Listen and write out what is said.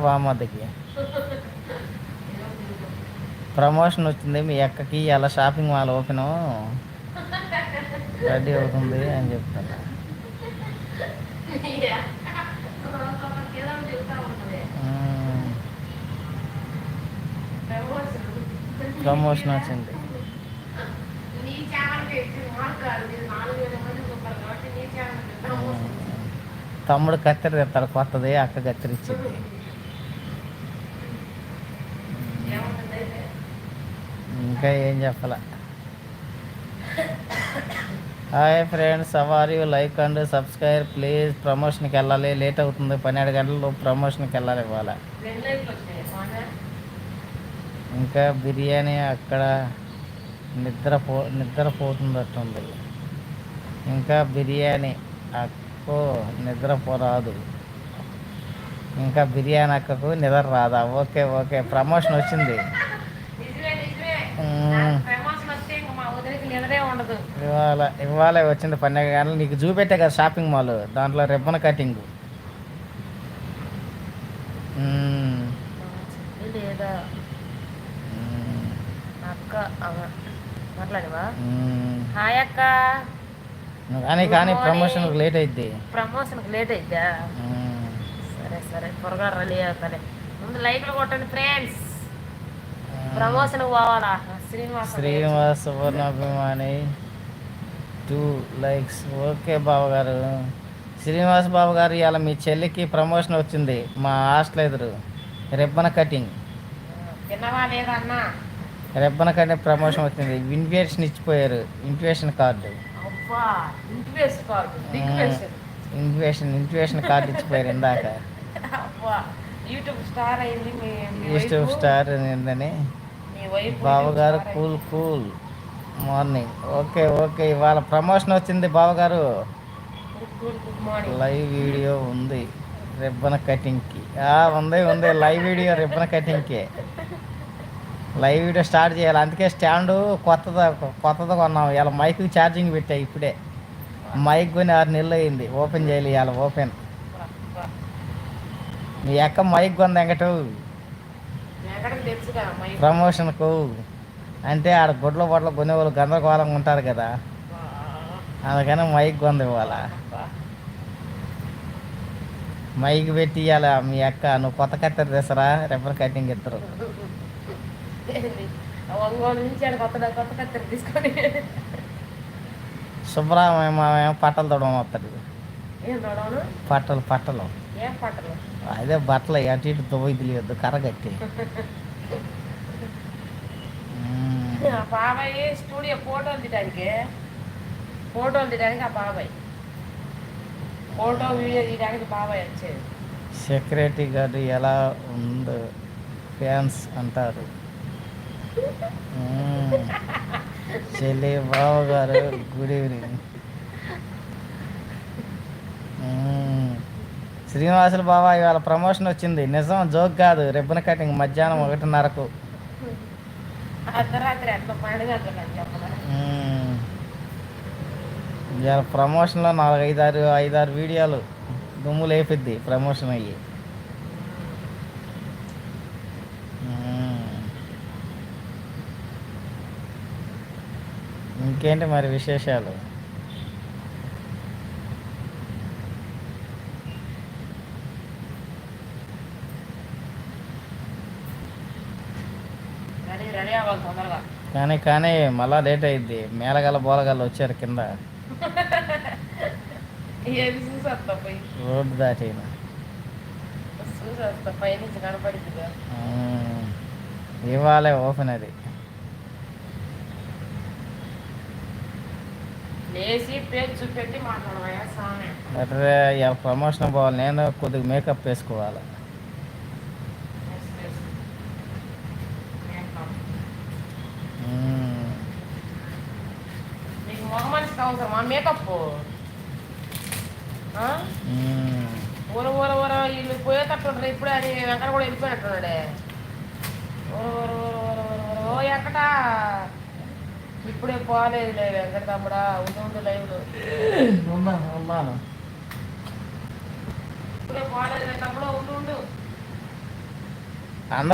బామ్మద్దికి promotion వచ్చింది, మీ అక్కకి అలా షాపింగ్ మాల్ ఓపెన్ రెడీ అవుతుంది అని చెప్తాను. ప్రమోషన్ వచ్చింది. తమ్ముడు కత్తెర తెస్తాడు కొత్తది, అక్క కత్తిరిచ్చింది. ఇంకా ఏం చెప్పాల. హాయ్ ఫ్రెండ్స్, సవారీ లైక్ అండ్ సబ్స్క్రైబ్ ప్లీజ్. ప్రమోషన్కి వెళ్ళాలి, లేట్ అవుతుంది. 12 గంటలు ప్రమోషన్కి వెళ్ళాలి ఇవాళ. ఇంకా బిర్యానీ అక్కడ నిద్రపోతుందట్టుంది. ఇంకా బిర్యానీ అక్కకు నిద్రపోరాదు. ఇంకా బిర్యానీ అక్కకు నిద్ర రాదా? ఓకే ఓకే, ప్రమోషన్ వచ్చింది. ఇవాళ వచ్చింది 12 గంటలు. నీకు చూపెట్టే కదా షాపింగ్ మాల్, దాంట్లో రిబ్బన్ కటింగ్. కానీ ప్రమోషన్ లేట్ అయిద్ది. సరే సరే, త్వరగా రెడీ అవుతానే. ముందు లైక్లు కొట్టండి ఫ్రెండ్స్, ప్రమోషన్ పోవాలా. శ్రీనివాస్ సువర్ణాభిమాని 2 likes. ఓకే బావగారు. శ్రీనివాస్ బాబు గారు, ఇవాళ మీ చెల్లికి ప్రమోషన్ వచ్చింది మా హాస్టల్ ఎదురు. రిబ్బన్ కటింగ్ ప్రమోషన్ వచ్చింది. ఇన్విటేషన్ ఇచ్చిపోయారు. ఇన్విటేషన్ కార్డు ఇచ్చిపోయారు ఇందాక. యూట్యూబ్ స్టార్ ఏందని బావగారు. Good morning. ఓకే ఓకే, ఇవాళ ప్రమోషన్ వచ్చింది బావగారు. లైవ్ వీడియో ఉంది రిబ్బన్ కటింగ్కి. ఉంది లైవ్ వీడియో రిబ్బన్ కటింగ్కి. లైవ్ వీడియో స్టార్ట్ చేయాలి, అందుకే స్టాండు కొత్తది కొన్నాం. ఇలా మైక్కి ఛార్జింగ్ పెట్టా ఇప్పుడే. మైక్ కొని 6 నెలలు అయింది, ఓపెన్ చేయాలి ఇవాళ. ఓపెన్ మీ అక్క మైక్ కొంది వెంకట ప్రమోషన్కు. అంటే ఆడ బొడ్ల కొనేవాళ్ళు గందరగోళంగా ఉంటారు కదా, అందుకని మైక్ కొంది ఇవాళ. మైక్ పెట్టి ఇవాళ మీ అక్క, నువ్వు కొత్త కత్తెర తెసరా రిబ్బన్ కటింగ్ ఇద్దరు. సుబ్రహ్మణ్య పట్టలు తొడవం వస్తాడు. పట్టలు అదే బట్టలు అటు ఇటు దువ్వయి తెలియద్దు, కర్రగట్టి. బాబాయ్ స్టూడియో ఫోటోలు తీయడానికి ఆ బాబాయ్ ఫోటో వీడియో తీయడానికి బాబాయ్ వచ్చేది. సెక్యూరిటీ గార్డు ఎలా ఉందో ఫ్యాన్స్ అంటారు. చెల్లి బావ గారు గుడ్ ఈవినింగ్. శ్రీనివాసులు బాబా, ఇవాళ ప్రమోషన్ వచ్చింది. నిజం, జోక్ కాదు. రిబ్బన్ కటింగ్ మధ్యాహ్నం 1:30కు. ఇవాళ ప్రమోషన్లో 5-6 వీడియోలు దుమ్ము లేపిద్ది ప్రమోషన్ అయ్యి. ఇంకేంటి మరి విశేషాలు? కానీ మళ్ళా లేట్ అయింది. మేళగల బోలగల్లు వచ్చారు కింద, రోడ్డు దాటిన. ఇవాళ ఓపెన్ అది. అట్రే ఇవాళ ప్రమోషన్ పోవాలి. నేను కొద్దిగా మేకప్ వేసుకోవాలి. మేకప్ వీళ్ళు పోయేటట్టుంటారు. ఇప్పుడే అది వెంకట కూడా వెళ్ళిపోయినట్టున్నాడే. ఎక్కడ ఇప్పుడే పోలేదు వెంకట తమ్ముడా. ఉండు లైవ్లో ఉన్నాను. ఇప్పుడే పోలేదు తమ్ముడు. ఉండు అందరూ